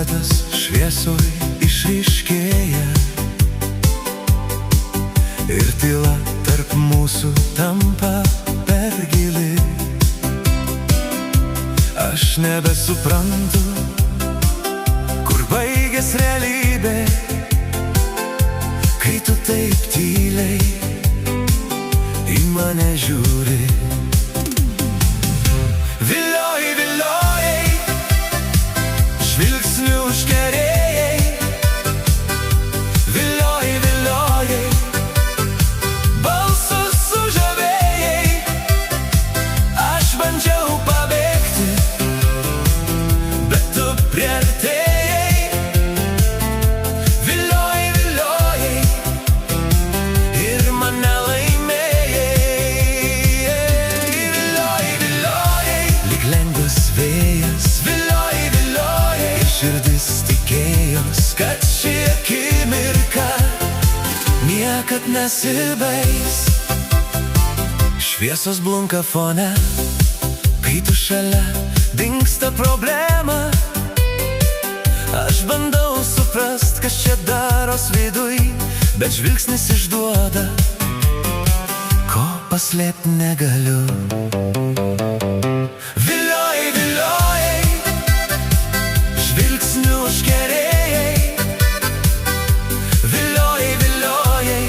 siluetas šviesoj išryškėja ir tyla tarp mūsų tampa per gili. Aš nebesuprantu, kur baigės realybė, kai tu taip tyliai į mane žiūri. Vilioji, viliojai, žvilgsniu užkerėjai. Vilioji, viliojai, balsus sužavėjai. Aš bandžiau pabėgti, bet tu priartėjai. Vilioji, viliojai ir mane laimėjai. Vilioji, viliojai, lyg lengvas vėjas. Vilioji, viliojai, ir širdis tikėjos, kad ši akimirka niekad nesibaigs. Šviesos blunka fone, kai tu šalia, dingsta problema. Aš bandau suprast, kas čia daros viduj, bet žvilgsnis išduoda, ko paslėpt negaliu. Vilioji, viliojai, žvilgsniu užkerėjai. Vilioji, viliojai,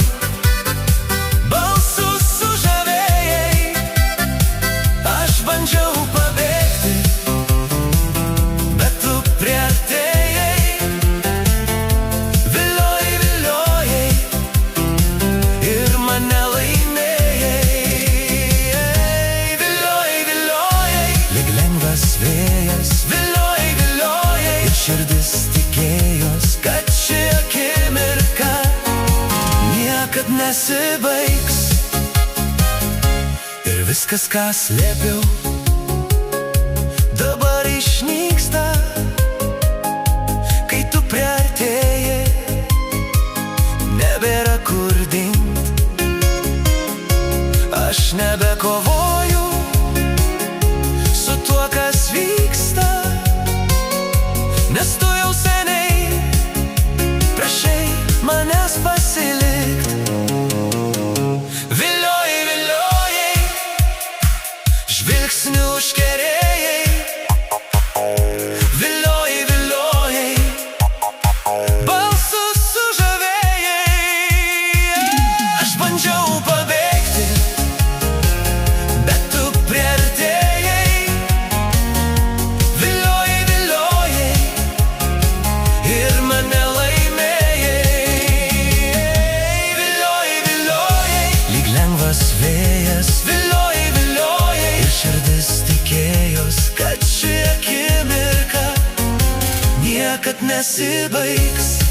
balsus sužavėjai. Aš bandžiau pabėgti, bet tu priartėjai. Vilioji, viliojai ir mane laimėjai. Vilioji, viliojai, lyg lengvas vėjas. Vilioji, viliojai, ir širdis tikėjos, kad ši akimirka niekad nesibaigs. Ir viskas, ką slėpiau, dabar išnyksta, kai tu priartėjai. Nebėra kur dingt, aš nebekovoju su tuo, kas vyksta, nes tu jau seniai prašei manęs pasilikt. Vilioji, viliojai, žvilgsniu užkerėjai. Vilioji, viliojai, balsus sužavėjai. Aš bandžiau pabėgti, bet tu priartėjai. Vilioji, viliojai ir mane laimėjai. Vilioji, viliojai, lyg lengvas vėjas. Vilioji, viliojai, ir širdis tikėjos, kad ši akimirka niekad nesibaigs.